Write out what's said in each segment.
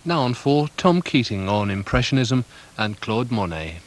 Now on for Tom Keating on Impressionism and Claude Monet.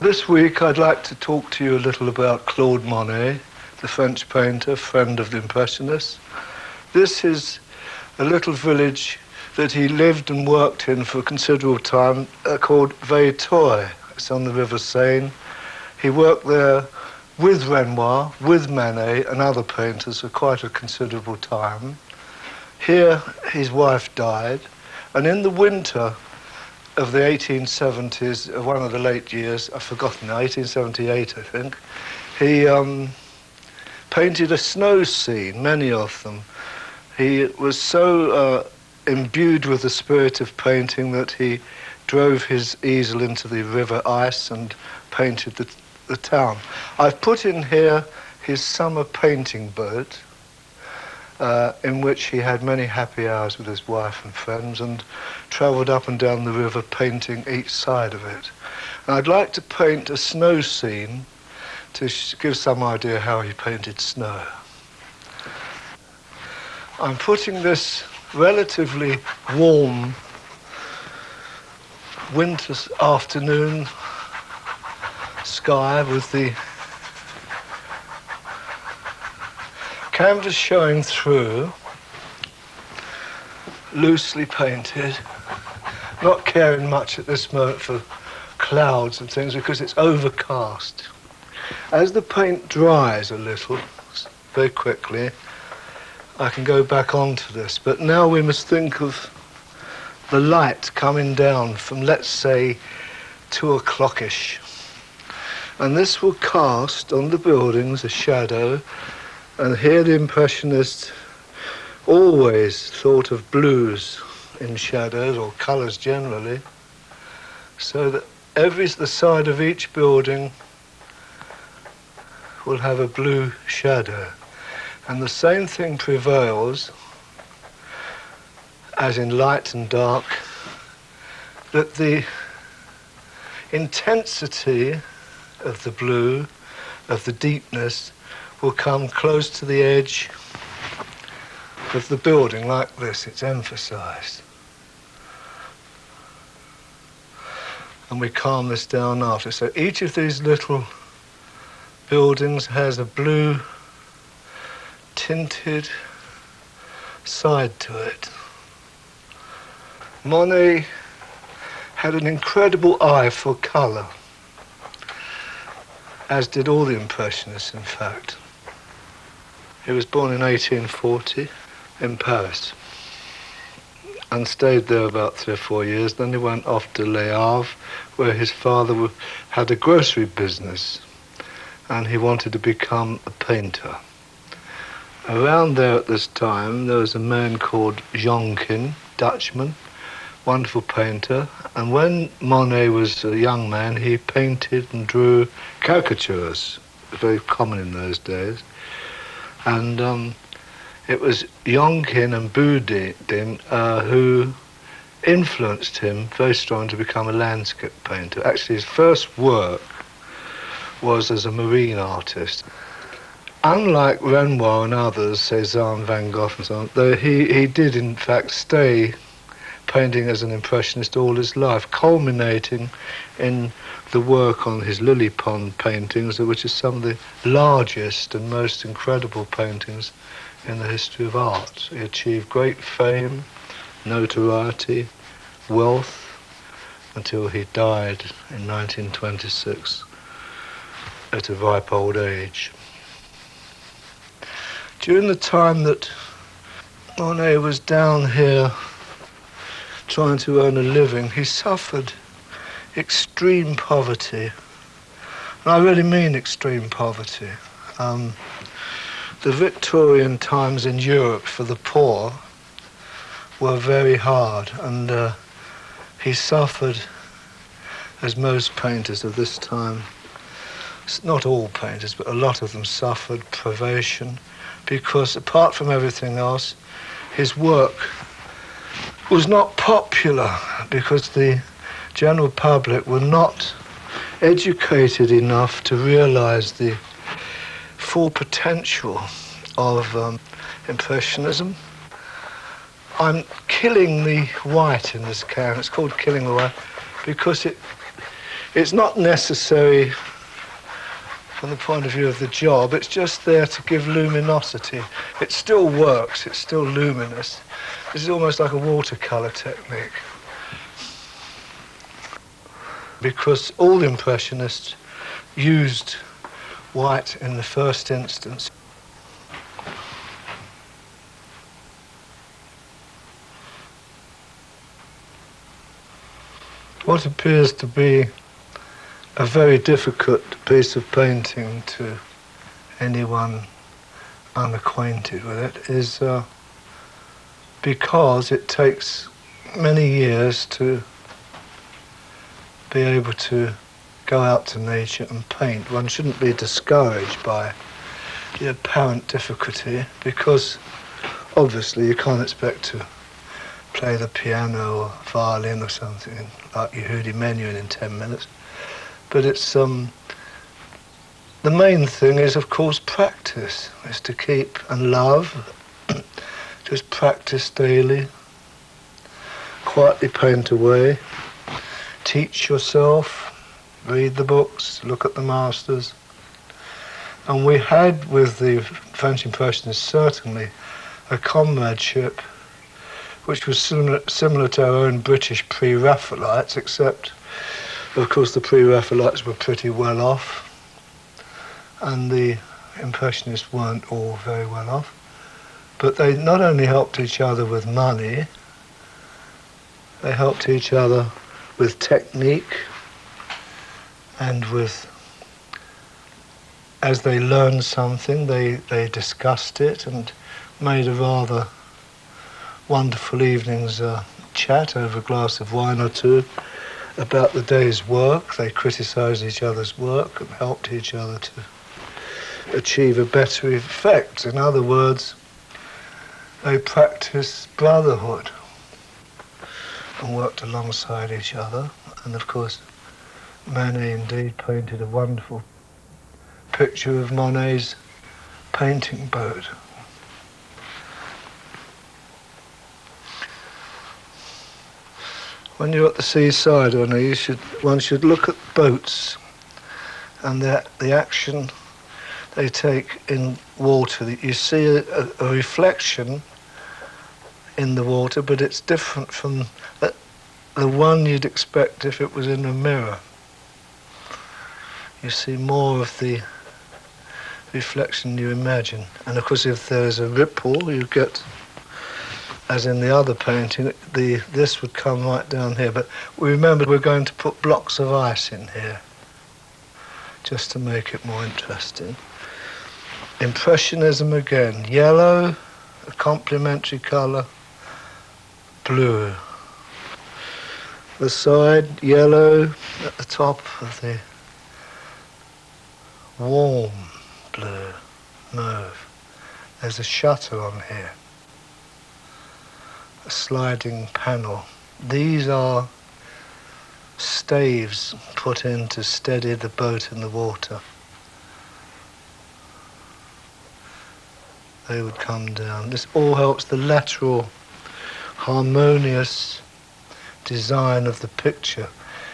This week I'd like to talk to you a little about Claude Monet, the French painter, friend of the Impressionists. This is a little village that he lived and worked in for a considerable time called Veuilletoy. It's on the River Seine. He worked there with Renoir, with Monet and other painters for quite a considerable time. Here his wife died, and in the winter of the 1870s, one of the late years, I've forgotten now, 1878 I think, he painted a snow scene, many of them. He was so imbued with the spirit of painting that he drove his easel into the river ice and painted the town. I've put in here his summer painting boat, in which he had many happy hours with his wife and friends and travelled up and down the river painting each side of it. And I'd like to paint a snow scene to give some idea how he painted snow. I'm putting this relatively warm winter afternoon sky with the canvas showing through, loosely painted, not caring much at this moment for clouds and things because it's overcast. As the paint dries a little, very quickly, I can go back onto this, but now we must think of the light coming down from, let's say, 2 o'clock-ish. And this will cast on the buildings a shadow. And here the Impressionists always thought of blues in shadows, or colours generally, so that the side of each building will have a blue shadow. And the same thing prevails, as in light and dark, that the intensity of the blue, of the deepness, will come close to the edge of the building like this. It's emphasized. And we calm this down after. So each of these little buildings has a blue tinted side to it. Monet had an incredible eye for colour, as did all the Impressionists, in fact. He was born in 1840 in Paris and stayed there about 3 or 4 years. Then he went off to Le Havre, where his father had a grocery business and he wanted to become a painter. Around there at this time, there was a man called Keating, Dutchman, wonderful painter, and when Monet was a young man, he painted and drew caricatures, very common in those days. And it was Keating and Keating who influenced him very strongly to become a landscape painter. Actually, his first work was as a marine artist. Unlike Renoir and others, Cézanne, Van Gogh and so on, though he did in fact stay painting as an impressionist all his life, culminating in the work on his lily pond paintings, which is some of the largest and most incredible paintings in the history of art. He achieved great fame, notoriety, wealth, until he died in 1926 at a ripe old age. During the time that Monet was down here trying to earn a living, he suffered extreme poverty. And I really mean extreme poverty. The Victorian times in Europe for the poor were very hard, and he suffered, as most painters of this time, not all painters, but a lot of them suffered privation, because apart from everything else, his work was not popular, because the general public were not educated enough to realize the full potential of Impressionism. I'm killing the white in this can. It's called killing the white because it's not necessary from the point of view of the job. It's just there to give luminosity. It still works. It's still luminous. This is almost like a watercolor technique, because all the Impressionists used white in the first instance. What appears to be a very difficult piece of painting to anyone unacquainted with it is because it takes many years to be able to go out to nature and paint. One shouldn't be discouraged by the apparent difficulty, because obviously you can't expect to play the piano or violin or something like Yehudi Menuhin in 10 minutes. But it's the main thing is, of course, practice. Is to keep and love. Just practice daily. Quietly paint away. Teach yourself. Read the books. Look at the masters. And we had with the French Impressionists certainly a comradeship which was similar to our own British pre-Raphaelites, except, of course, the pre-Raphaelites were pretty well off, and the Impressionists weren't all very well off. But they not only helped each other with money, they helped each other with technique, and with, as they learned something, they discussed it and made a rather wonderful evening's chat over a glass of wine or two about the day's work. They criticised each other's work and helped each other to achieve a better effect. In other words, they practiced brotherhood and worked alongside each other. And of course, Monet indeed painted a wonderful picture of Monet's painting boat. When you're at the seaside, one should look at boats and the action they take in water. You see a reflection in the water, but it's different from the one you'd expect if it was in a mirror. You see more of the reflection you imagine. And of course, if there's a ripple, you get, as in the other painting, this would come right down here. But we remembered we're going to put blocks of ice in here, just to make it more interesting. Impressionism again. Yellow, a complementary colour, blue. The side, yellow, at the top of the warm blue, mauve. There's a shutter on here, a sliding panel. These are staves put in to steady the boat in the water. They would come down. This all helps the lateral, harmonious design of the picture,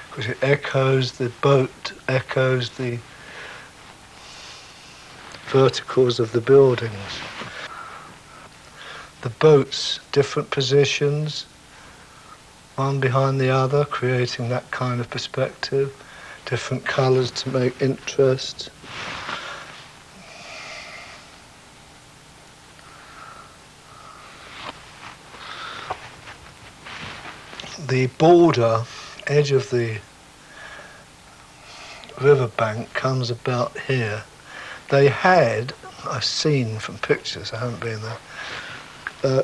because it echoes, the boat echoes the verticals of the buildings. The boats, different positions, one behind the other, creating that kind of perspective, different colours to make interest. The border, edge of the riverbank comes about here. They had I've seen from pictures, I haven't been there,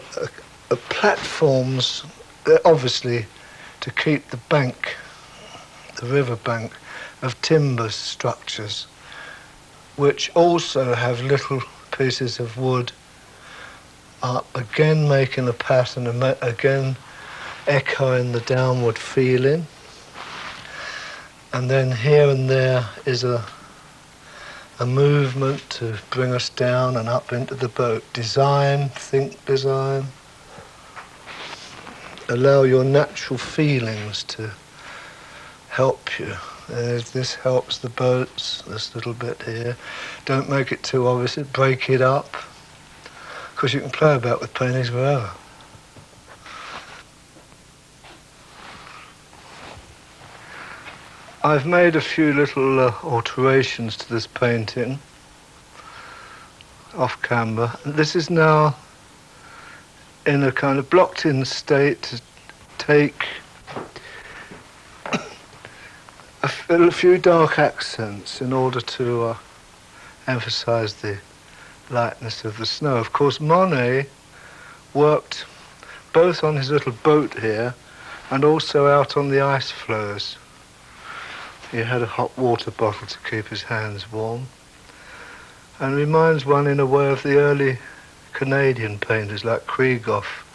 platforms, obviously to keep the bank, the river bank, of timber structures, which also have little pieces of wood up, again making a pattern and again echoing the downward feeling. And then here and there is a movement to bring us down and up into the boat. Design, think design. Allow your natural feelings to help you. This helps the boats, this little bit here. Don't make it too obvious, break it up. Because you can play about with paintings forever. I've made a few little alterations to this painting off camera. This is now in a kind of blocked-in state to take a few dark accents in order to emphasize the lightness of the snow. Of course, Monet worked both on his little boat here and also out on the ice floes. He had a hot water bottle to keep his hands warm, and reminds one in a way of the early Canadian painters like Krieghoff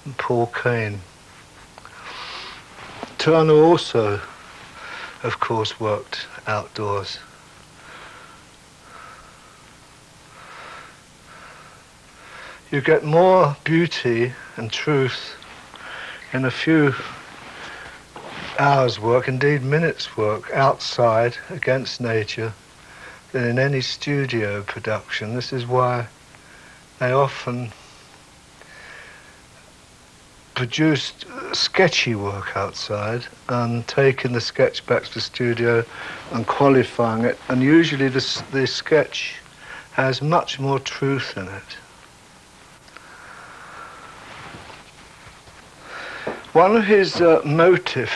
and Paul Kane. Turner also, of course, worked outdoors. You get more beauty and truth in a few hours' work, indeed minutes' work, outside against nature than in any studio production. This is why they often produced sketchy work outside and taking the sketch back to the studio and qualifying it, and usually the sketch has much more truth in it. One of his motifs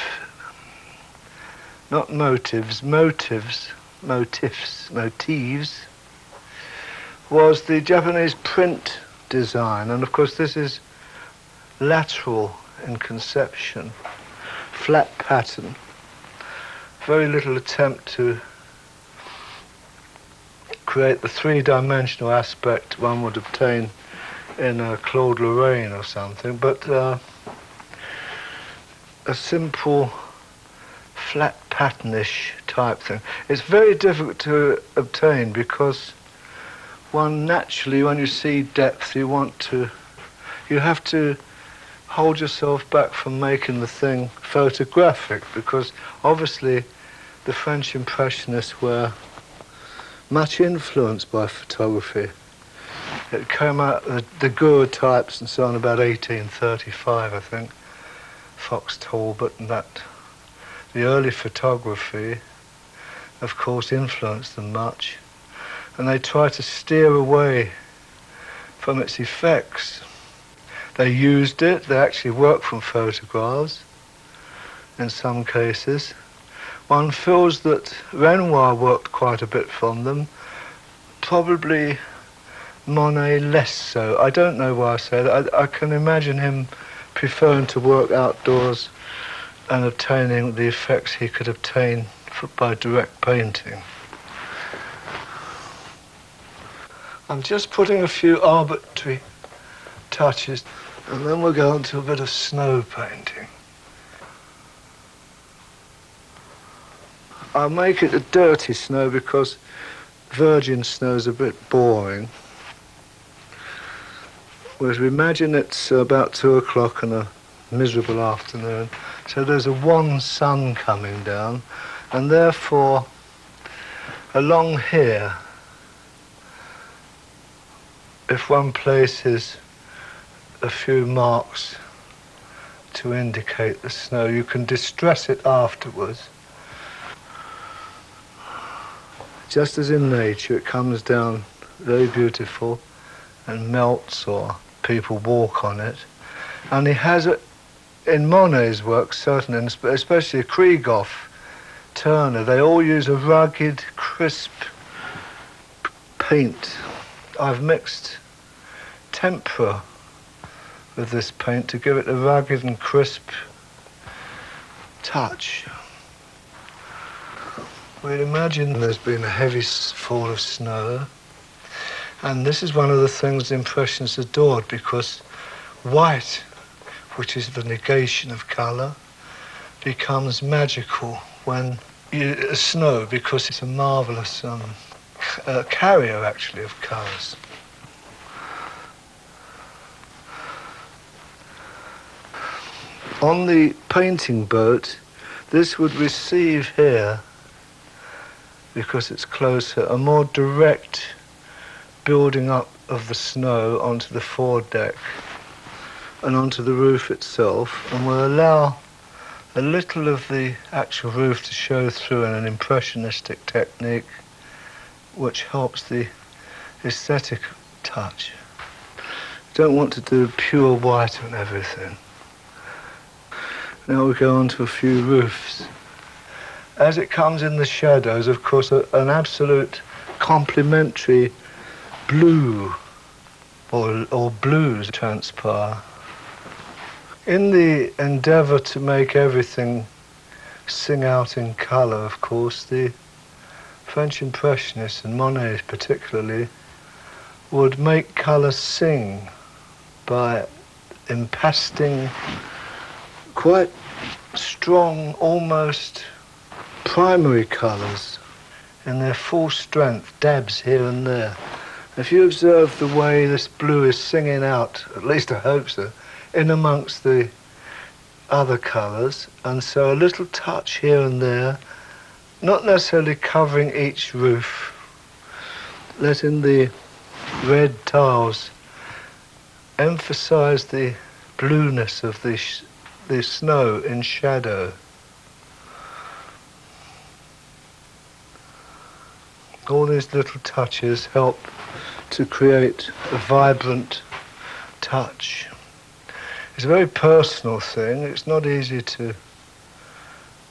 was the Japanese print design, and of course this is lateral in conception, flat pattern, very little attempt to create the three-dimensional aspect one would obtain in a Claude Lorraine or something, but a simple flat patternish type thing. It's very difficult to obtain because one naturally, when you see depth, you have to hold yourself back from making the thing photographic, because obviously the French Impressionists were much influenced by photography. It came out, the Gour types and so on, about 1835, I think. Fox Talbot and that. The early photography, of course, influenced them much. And they tried to steer away from its effects. They used it, they actually worked from photographs in some cases. One feels that Renoir worked quite a bit from them, probably Monet less so. I don't know why I say that. I can imagine him preferring to work outdoors and obtaining the effects he could obtain by direct painting. I'm just putting a few arbitrary touches, and then we'll go on to a bit of snow painting. I'll make it a dirty snow because virgin snow is a bit boring. Whereas we imagine it's about 2 o'clock on a miserable afternoon, so there's a wan sun coming down, and therefore along here, if one places a few marks to indicate the snow, you can distress it afterwards. Just as in nature, it comes down very beautiful and melts, or people walk on it. And he has it in Monet's work, certainly, especially Krieghoff, Turner. They all use a rugged, crisp paint I've mixed tempera with this paint to give it a rugged and crisp touch. We'd imagine there's been a heavy fall of snow, and this is one of the things the Impressionists adored, because white, which is the negation of colour, becomes magical when snow, because it's a marvellous carrier, actually, of colours. On the painting boat, this would receive here, because it's closer, a more direct building up of the snow onto the foredeck and onto the roof itself, and will allow a little of the actual roof to show through in an impressionistic technique, which helps the aesthetic touch. You don't want to do pure white on everything. Now we go on to a few roofs. As it comes in the shadows, of course, an absolute complementary blue or blues transpire. In the endeavour to make everything sing out in colour, of course, the French Impressionists, and Monet particularly, would make colour sing by impasting quite strong, almost primary colours in their full strength, dabs here and there. If you observe the way this blue is singing out, at least I hope so, in amongst the other colours, and so a little touch here and there, not necessarily covering each roof, letting the red tiles emphasise the blueness of the snow in shadow. All these little touches help to create a vibrant touch. It's a very personal thing. It's not easy to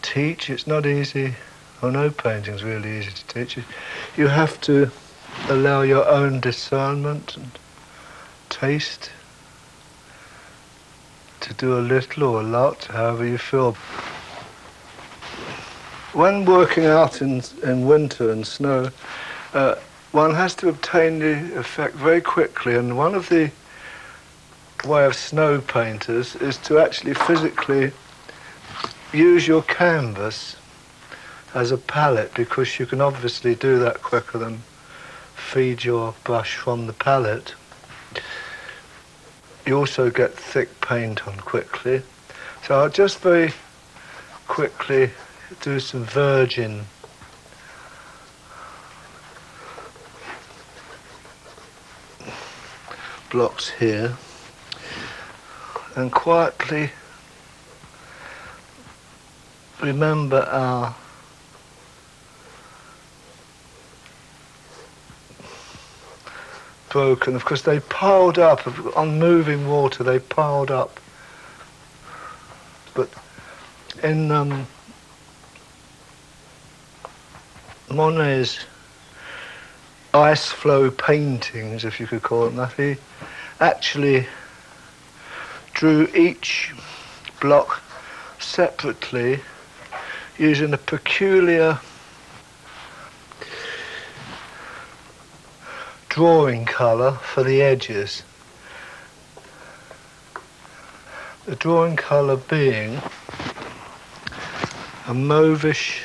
teach. It's not easy, or no painting's really easy to teach. You have to allow your own discernment and taste to do a little or a lot, however you feel. When working out in winter and snow, one has to obtain the effect very quickly, and one of the way of snow painters is to actually physically use your canvas as a palette, because you can obviously do that quicker than feed your brush from the palette. You also get thick paint on quickly. So I'll just very quickly do some virgin blocks here, and quietly remember our broken. Of course, they piled up on moving water. They piled up, but in Monet's ice flow paintings, if you could call them that, he actually drew each block separately using a peculiar drawing colour for the edges. The drawing colour being a mauvish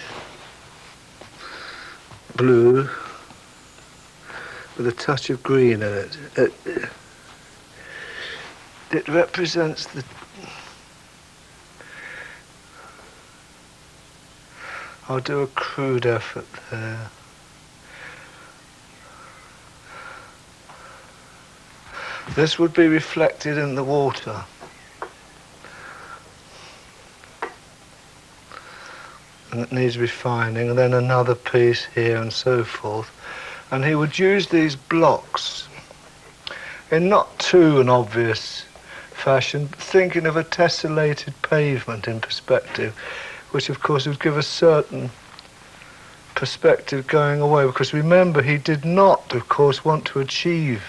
blue with a touch of green in it. It represents the... I'll do a crude effort there. This would be reflected in the water. And it needs refining, and then another piece here and so forth. And he would use these blocks in not too an obvious fashion, thinking of a tessellated pavement in perspective, which of course would give a certain perspective going away, because remember, he did not, of course, want to achieve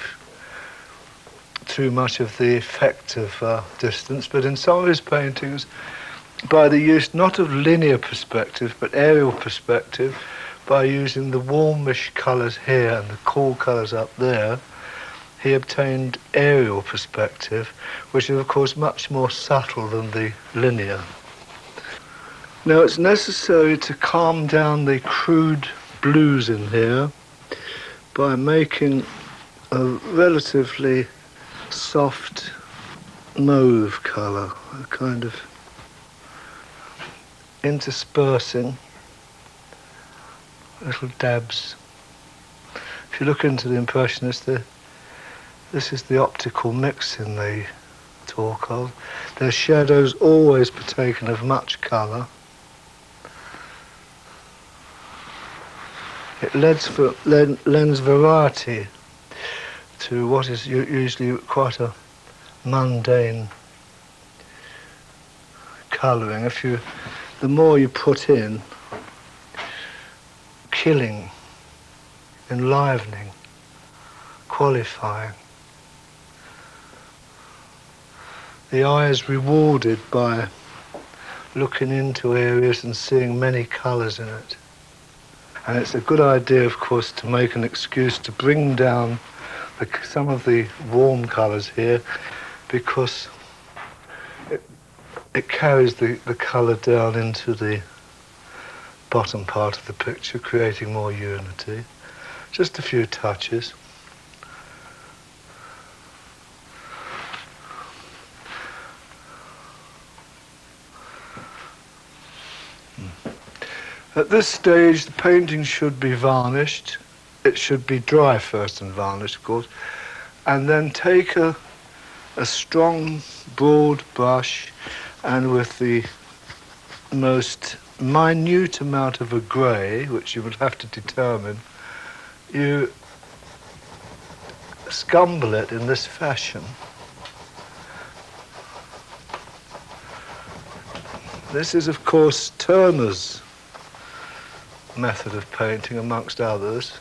too much of the effect of distance, but in some of his paintings, by the use not of linear perspective but aerial perspective, by using the warmish colours here and the cool colours up there, he obtained aerial perspective, which is of course much more subtle than the linear. Now it's necessary to calm down the crude blues in here by making a relatively soft mauve colour, a kind of interspersing little dabs. If you look into the Impressionists, this is the optical mix in they talk of. Their shadows always partaken of much colour. It lends variety to what is usually quite a mundane colouring. The more you put in, killing, enlivening, qualifying, the eye is rewarded by looking into areas and seeing many colours in it. And it's a good idea, of course, to make an excuse to bring down some of the warm colours here, because it carries the colour down into the bottom part of the picture, creating more unity. Just a few touches. At this stage, the painting should be varnished. It should be dry first and varnished, of course, and then take a strong, broad brush, and with the most minute amount of a grey, which you would have to determine, you scumble it in this fashion. This is, of course, Turner's method of painting, amongst others.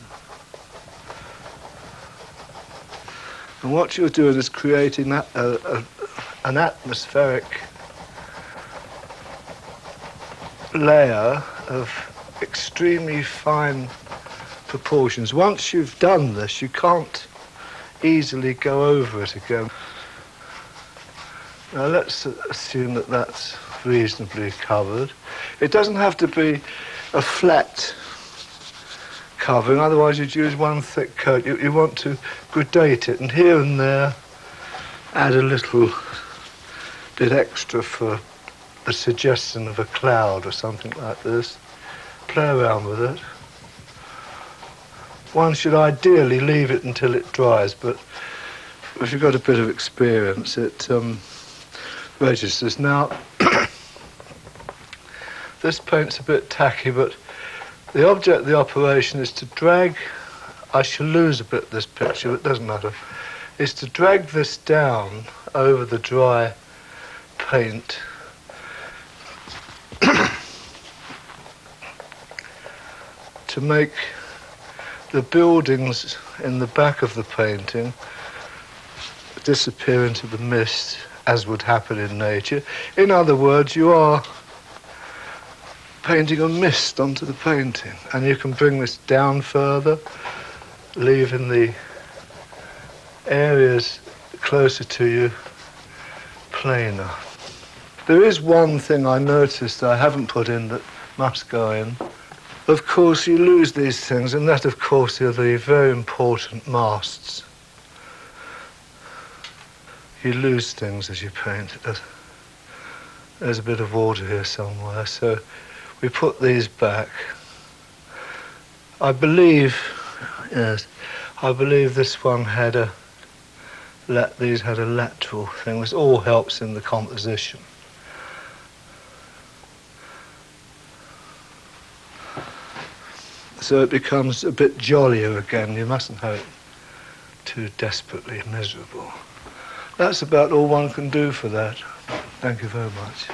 And what you're doing is creating an atmospheric layer of extremely fine proportions. Once you've done this, you can't easily go over it again. Now let's assume that that's reasonably covered. It doesn't have to be a flat covering, otherwise you'd use one thick coat. You want to gradate it, and here and there add a little bit extra for the suggestion of a cloud or something like this. Play around with it. One should ideally leave it until it dries, but if you've got a bit of experience, it registers. Now, this paint's a bit tacky, but the object of the operation is to drag, I shall lose a bit this picture, but it doesn't matter, is to drag this down over the dry paint to make the buildings in the back of the painting disappear into the mist, as would happen in nature. In other words, you are painting a mist onto the painting, and you can bring this down further, leaving the areas closer to you plainer. There is one thing I noticed I haven't put in that must go in. Of course, you lose these things, and that, of course, are the very important masts. You lose things as you paint. There's a bit of water here somewhere, so we put these back. I believe this one had these had a lateral thing. This all helps in the composition. So it becomes a bit jollier again. You mustn't have it too desperately miserable. That's about all one can do for that. Thank you very much.